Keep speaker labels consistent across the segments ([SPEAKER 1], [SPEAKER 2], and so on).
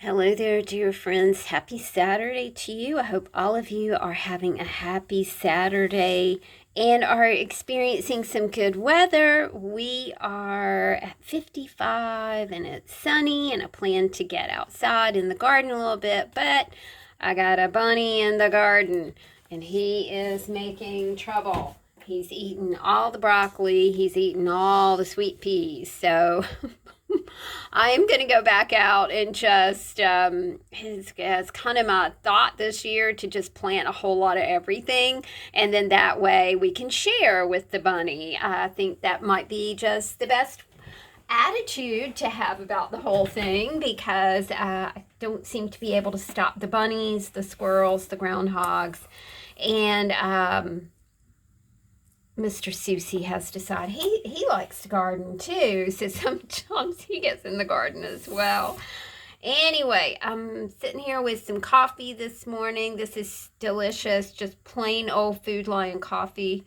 [SPEAKER 1] Hello there, dear friends. Happy Saturday to you. I hope all of you are having a happy Saturday and are experiencing some good weather. We are at 55 and it's sunny, and I plan to get outside in the garden a little bit, but I got a bunny in the garden and he is making trouble. He's eaten all the broccoli, he's eaten all the sweet peas, so I'm going to go back out and just, it's kind of my thought this year to just plant a whole lot of everything. And then that way we can share with the bunny. I think that might be just the best attitude to have about the whole thing, because I don't seem to be able to stop the bunnies, the squirrels, the groundhogs, and Mr. Susie has decided he likes to garden too, so sometimes he gets in the garden as well. Anyway, I'm sitting here with some coffee this morning. This is delicious, just plain old Food Lion coffee.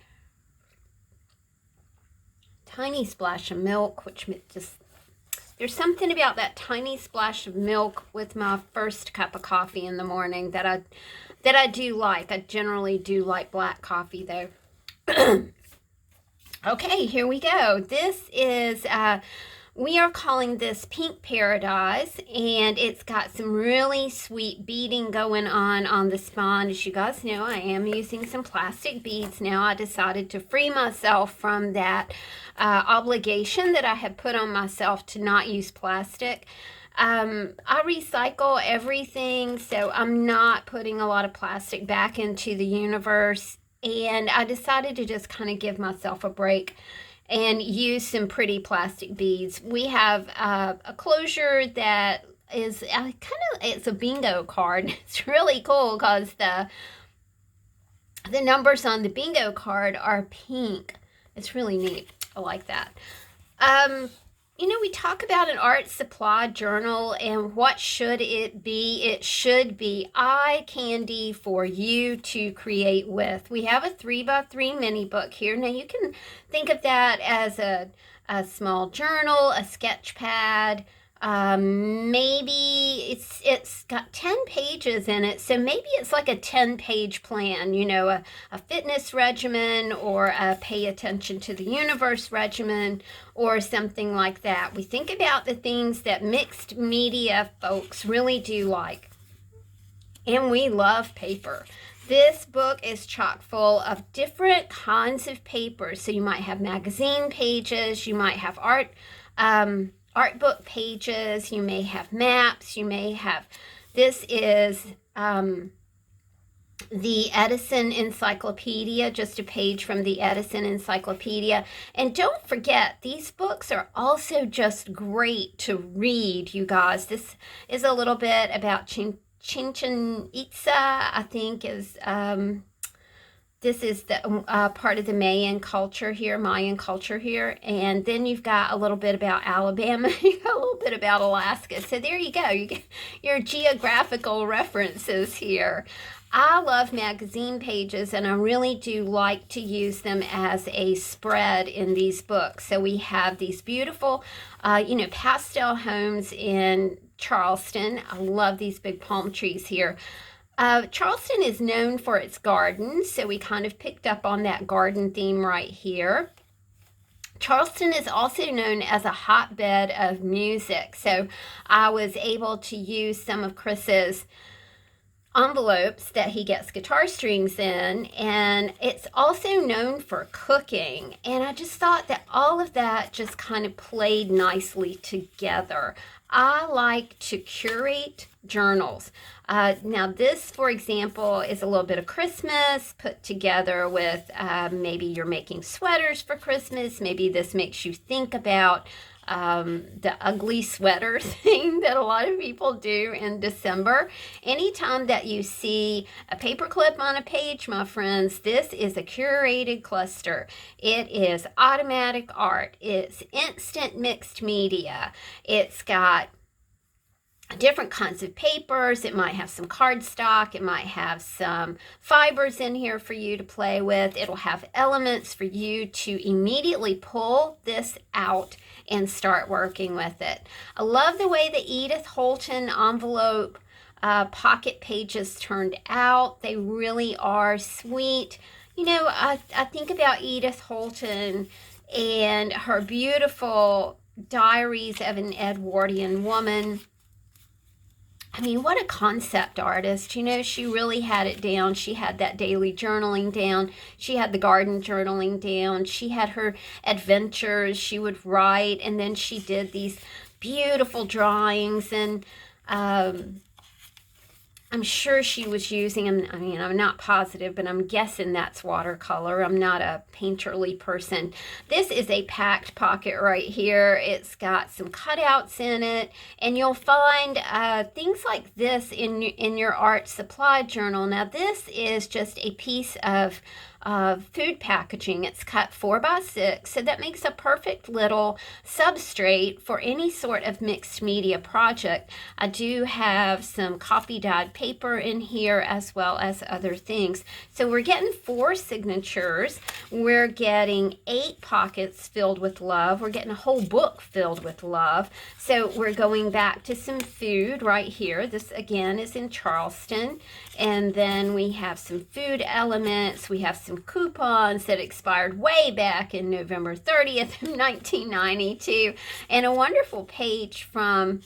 [SPEAKER 1] Tiny splash of milk, which just, there's something about that tiny splash of milk with my first cup of coffee in the morning that I do like. I generally do like black coffee though. Okay, here we go. This is, we are calling this Pink Paradise, and it's got some really sweet beading going on the spine. As you guys know, I am using some plastic beads now. I decided to free myself from that obligation that I had put on myself to not use plastic. I recycle everything, so I'm not putting a lot of plastic back into the universe. And I decided to just kind of give myself a break and use some pretty plastic beads. We have a closure that is it's a bingo card. It's really cool because the numbers on the bingo card are pink. It's really neat. I like that. We talk about an art supply journal, and what should it be? It should be eye candy for you to create with. We have a 3x3 mini book here. Now you can think of that as a small journal, a sketch pad. Maybe it's got 10 pages in it, so maybe it's like a 10-page plan, a fitness regimen, or a pay attention to the universe regimen, or something like that. We think about the things that mixed media folks really do like, and we love paper. This book is chock full of different kinds of papers. So you might have magazine pages, you might have art book pages, you may have maps, this is the Edison Encyclopedia, just a page from the Edison Encyclopedia. And don't forget, these books are also just great to read, you guys. This is a little bit about Chichen Itza, I think is... This is the part of the Mayan culture here, and then you've got a little bit about Alabama, you got a little bit about Alaska. So there you go, you get your geographical references here. I love magazine pages, and I really do like to use them as a spread in these books. So we have these beautiful, pastel homes in Charleston. I love these big palm trees here. Charleston is known for its gardens, so we kind of picked up on that garden theme right here. Charleston is also known as a hotbed of music, so I was able to use some of Chris's envelopes that he gets guitar strings in, and it's also known for cooking, and I just thought that all of that just kind of played nicely together. I like to curate journals. Now this, for example, is a little bit of Christmas put together with maybe you're making sweaters for Christmas. Maybe this makes you think about the ugly sweater thing that a lot of people do in December. Anytime that you see a paperclip on a page, my friends, this is a curated cluster. It is automatic art. It's instant mixed media. It's got different kinds of papers. It might have some cardstock. It might have some fibers in here for you to play with. It'll have elements for you to immediately pull this out and start working with it. I love the way the Edith Holton envelope pocket pages turned out. They really are sweet. You know, I think about Edith Holton and her beautiful Diaries of an Edwardian Woman. I mean, what a concept artist. You know, she really had it down. She had that daily journaling down. She had the garden journaling down. She had her adventures. She would write, and then she did these beautiful drawings. And I'm sure she was using them. I mean, I'm not positive, but I'm guessing that's watercolor. I'm not a painterly person. This is a packed pocket right here. It's got some cutouts in it, and you'll find things like this in your art supply journal. Now, this is just a piece of food packaging. It's cut 4 by 6, so that makes a perfect little substrate for any sort of mixed media project. I do have some copy dyed paper in here as well as other things. So we're getting 4 signatures. We're getting 8 pockets filled with love. We're getting a whole book filled with love. So we're going back to some food right here. This again is in Charleston. And then we have some food elements. We have some coupons that expired way back in November 30th, 1992. And a wonderful page from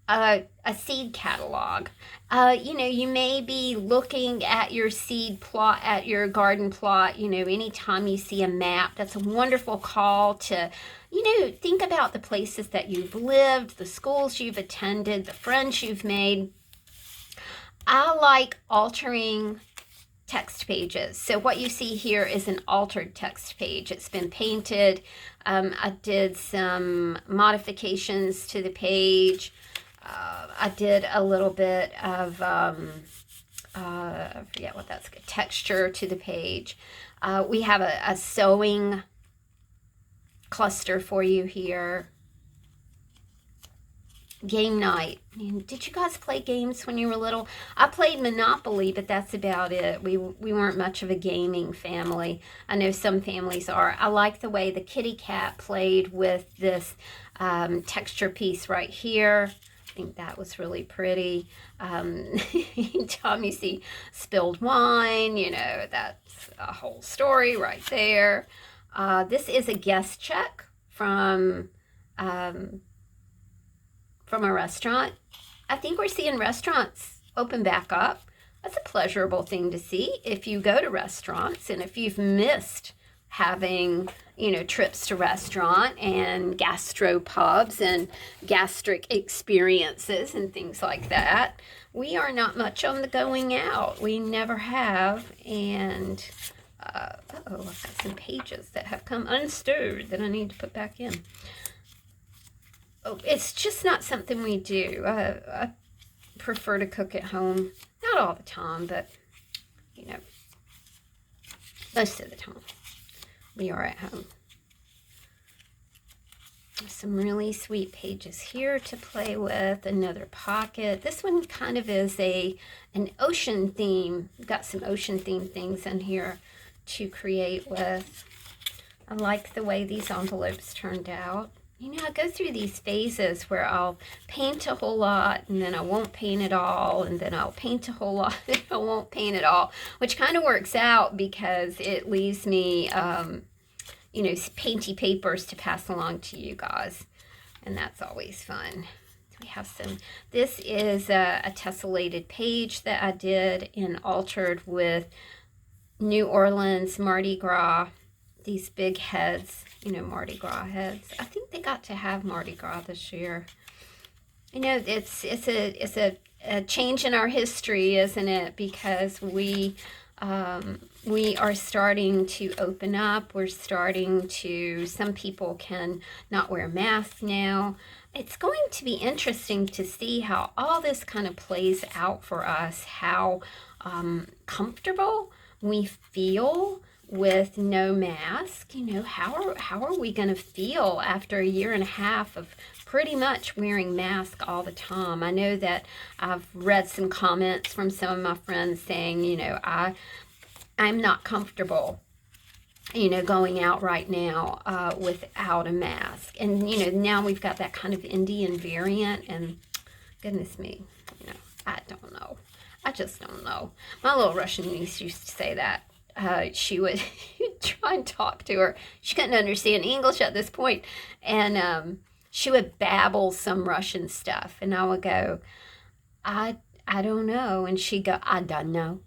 [SPEAKER 1] a seed catalog. You know, you may be looking at your seed plot, at your garden plot, you know, anytime you see a map. That's a wonderful call to, you know, think about the places that you've lived, the schools you've attended, the friends you've made. I like altering text pages. So what you see here is an altered text page. It's been painted. I did some modifications to the page. I did a little bit of, I forget what that's, texture to the page. We have a sewing cluster for you here. Game night. Did you guys play games when you were little? I played Monopoly, but that's about it. We weren't much of a gaming family. I know some families are. I like the way the kitty cat played with this texture piece right here. I think that was really pretty. Tommy C spilled wine. You know, that's a whole story right there. This is a guest check from a restaurant. I think we're seeing restaurants open back up. That's a pleasurable thing to see if you go to restaurants, and if you've missed having, you know, trips to restaurant and gastropubs and gastric experiences and things like that. We are not much on the going out. We never have. And uh-oh, I've got some pages that have come unstowed that I need to put back in. Oh, it's just not something we do. I prefer to cook at home. Not all the time, but, you know, most of the time we are at home. Some really sweet pages here to play with. Another pocket. This one kind of is an ocean theme. We've got some ocean theme things in here to create with. I like the way these envelopes turned out. You know, I go through these phases where I'll paint a whole lot, and then I won't paint it all, and then I'll paint a whole lot, and I won't paint it all, which kind of works out because it leaves me, you know, painty papers to pass along to you guys, and that's always fun. We have some, this is a tessellated page that I did and altered with New Orleans Mardi Gras. These big heads, you know, Mardi Gras heads. I think they got to have Mardi Gras this year. You know, it's a change in our history, isn't it? Because we are starting to open up. We're starting to, some people can not wear masks now. It's going to be interesting to see how all this kind of plays out for us, how comfortable we feel with no mask. You know, how are we going to feel after a year and a half of pretty much wearing masks all the time. I know that I've read some comments from some of my friends saying, I'm not comfortable, going out right now without a mask. And, now we've got that kind of Indian variant, and goodness me, I don't know. I just don't know. My little Russian niece used to say that. She would try and talk to her. She couldn't understand English at this point, and she would babble some Russian stuff, and I would go, I don't know, and she'd go, I don't know,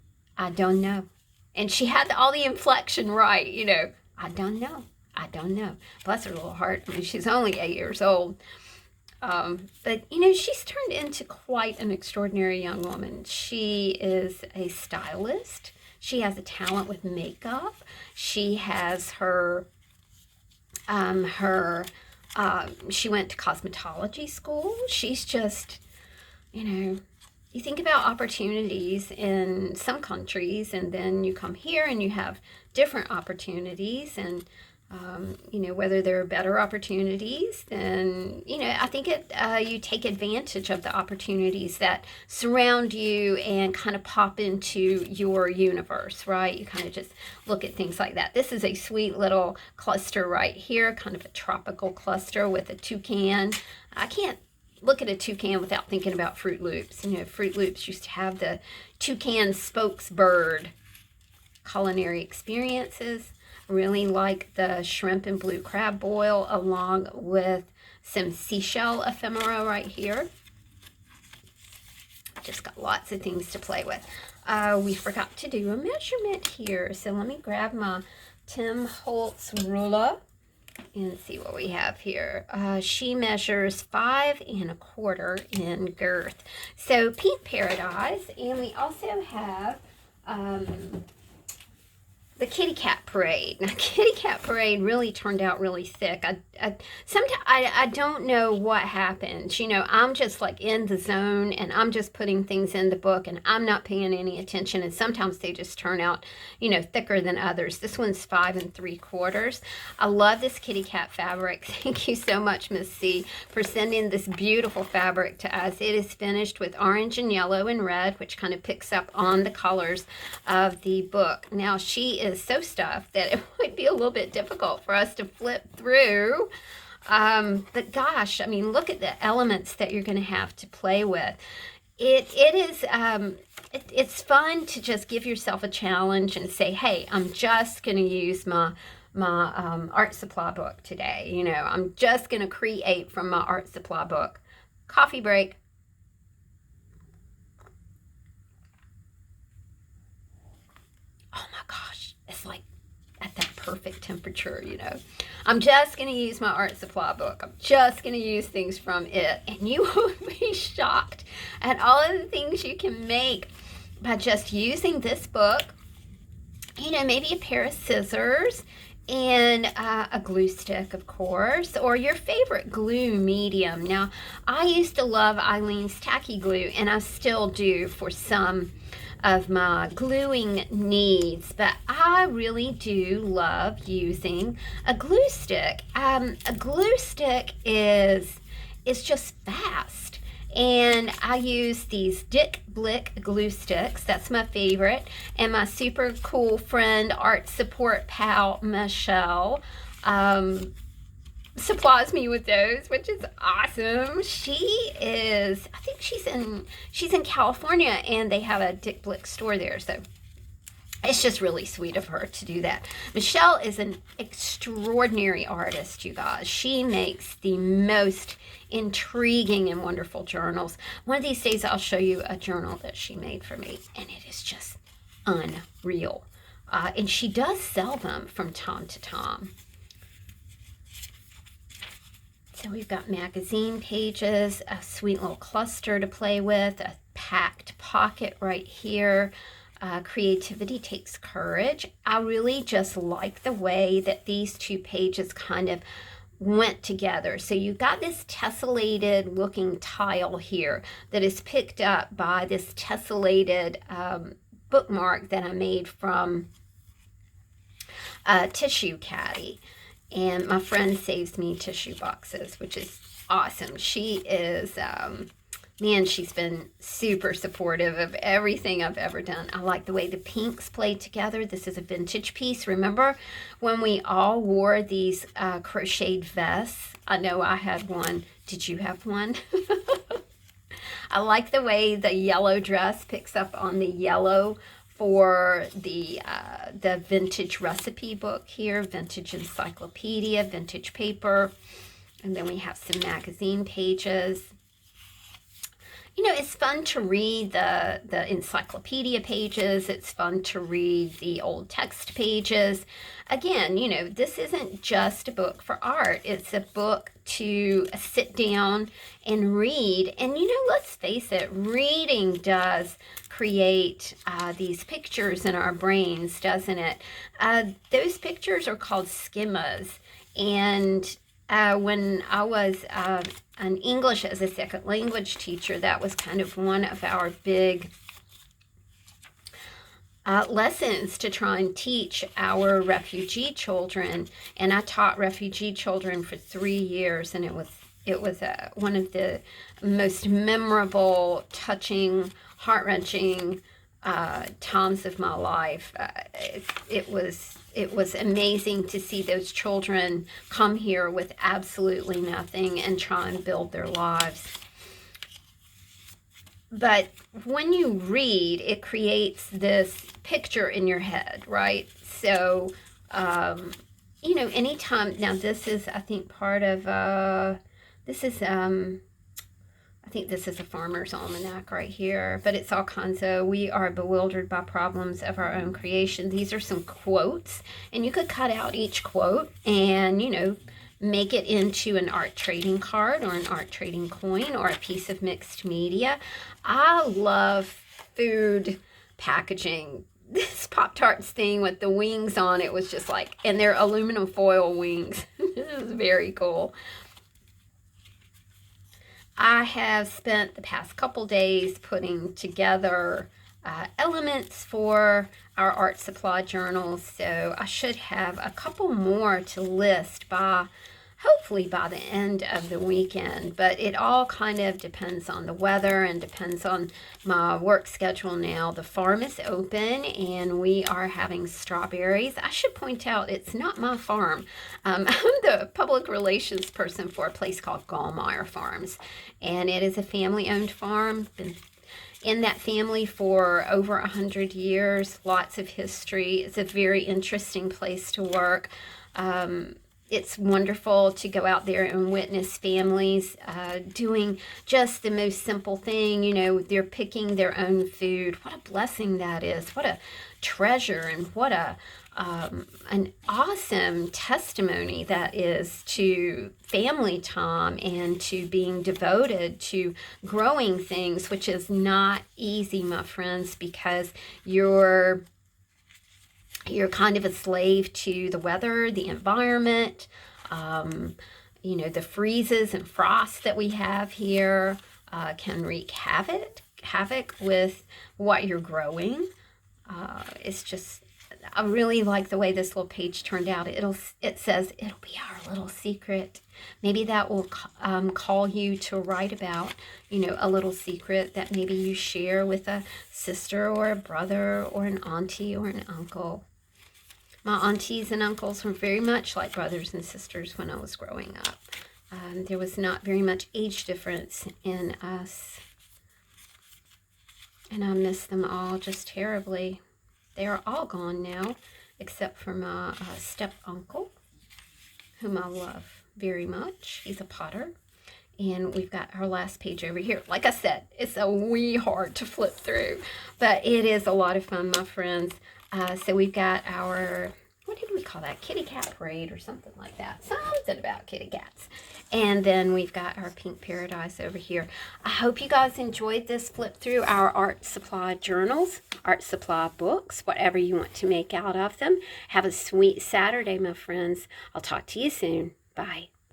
[SPEAKER 1] and she had all the inflection right, I don't know. Bless her little heart. I mean, she's only 8 years old. But, she's turned into quite an extraordinary young woman. She is a stylist. She has a talent with makeup. She has she went to cosmetology school. She's just, you think about opportunities in some countries, and then you come here and you have different opportunities, and whether there are better opportunities, then, I think you take advantage of the opportunities that surround you and kind of pop into your universe, right? You kind of just look at things like that. This is a sweet little cluster right here, kind of a tropical cluster with a toucan. I can't look at a toucan without thinking about Fruit Loops. Fruit Loops used to have the toucan spokesbird culinary experiences. Really like the shrimp and blue crab boil, along with some seashell ephemera right here. Just got lots of things to play with. We forgot to do a measurement here, so let me grab my Tim Holtz ruler and see what we have here. She measures 5 1/4 in girth. So Pink Paradise, and we also have the Kitty Cat Parade. Now, Kitty Cat Parade really turned out really thick. Sometimes I don't know what happens. I'm just like in the zone, and I'm just putting things in the book, and I'm not paying any attention. And sometimes they just turn out, thicker than others. This one's 5 3/4. I love this kitty cat fabric. Thank you so much, Miss C, for sending this beautiful fabric to us. It is finished with orange and yellow and red, which kind of picks up on the colors of the book. Now, she is so stuffed that it might be a little bit difficult for us to flip through. But gosh, I mean, look at the elements that you're going to have to play with. It's fun to just give yourself a challenge and say, hey, I'm just going to use my art supply book today. I'm just going to create from my art supply book. Coffee break. Oh my gosh, it's like at that perfect temperature, I'm just going to use my art supply book. I'm just going to use things from it. And you will be shocked at all of the things you can make by just using this book. Maybe a pair of scissors and a glue stick, of course, or your favorite glue medium. Now, I used to love Eileen's tacky glue, and I still do for some of my gluing needs, but I really do love using a glue stick. A glue stick is just fast, and I use these Blick glue sticks. That's my favorite, and my super cool friend, art support pal Michelle, supplies me with those, which is awesome. I think she's in California, and they have a Dick Blick store there, so it's just really sweet of her to do that. Michelle is an extraordinary artist, you guys. She makes the most intriguing and wonderful journals. One of these days I'll show you a journal that she made for me, and it is just unreal. And she does sell them from time to time. So we've got magazine pages, a sweet little cluster to play with, a packed pocket right here. Creativity takes courage. I really just like the way that these two pages kind of went together. So you've got this tessellated looking tile here that is picked up by this tessellated bookmark that I made from Tissue Caddy. And my friend saves me tissue boxes, which is awesome. She is, man, she's been super supportive of everything I've ever done. I like the way the pinks play together. This is a vintage piece. Remember when we all wore these crocheted vests? I know I had one. Did you have one? I like the way the yellow dress picks up on the yellow for the vintage recipe book here, vintage encyclopedia, vintage paper. And then we have some magazine pages. You know, it's fun to read the encyclopedia pages. It's fun to read the old text pages. Again, you know, this isn't just a book for art. It's a book to sit down and read. And, you know, let's face it, reading does create these pictures in our brains, doesn't it? Those pictures are called schemas. And when I was an English as a second language teacher, that was kind of one of our big lessons to try and teach our refugee children. And I taught refugee children for 3 years, and it was one of the most memorable, touching, heart-wrenching times of my life. It was amazing to see those children come here with absolutely nothing and try and build their lives. But when you read, it creates this picture in your head, right? So, you know, anytime, now this is, I think, part of, I think this is a farmer's almanac right here, but it's all kinds of, we are bewildered by problems of our own creation. These are some quotes, and you could cut out each quote and, you know, make it into an art trading card or an art trading coin or a piece of mixed media. I love food packaging. This Pop-Tarts thing with the wings on it was just like, and they're aluminum foil wings. This is very cool. I have spent the past couple days putting together elements for our art supply journals, so I should have a couple more to list by hopefully by the end of the weekend, but it all kind of depends on the weather and depends on my work schedule now. The farm is open and we are having strawberries. I should point out it's not my farm. I'm the public relations person for a place called Gallmeyer Farms, and it is a family-owned farm. Been in that family for over 100 years, lots of history. It's a very interesting place to work. It's wonderful to go out there and witness families doing just the most simple thing. You know, they're picking their own food. What a blessing that is. What a treasure, and what an awesome testimony that is to family time and to being devoted to growing things, which is not easy, my friends, because you're kind of a slave to the weather, the environment, you know, the freezes and frosts that we have here can wreak havoc with what you're growing. It's just, I really like the way this little page turned out. It says, it'll be our little secret. Maybe that will call you to write about, you know, a little secret that maybe you share with a sister or a brother or an auntie or an uncle. My aunties and uncles were very much like brothers and sisters when I was growing up. There was not very much age difference in us. And I miss them all just terribly. They are all gone now, except for my step-uncle, whom I love very much. He's a potter. And we've got our last page over here. Like I said, it's a wee hard to flip through, but it is a lot of fun, my friends. So we've got our, what did we call that? Kitty cat parade or something like that. Something about kitty cats. And then we've got our pink paradise over here. I hope you guys enjoyed this flip through our art supply journals, art supply books, whatever you want to make out of them. Have a sweet Saturday, my friends. I'll talk to you soon. Bye.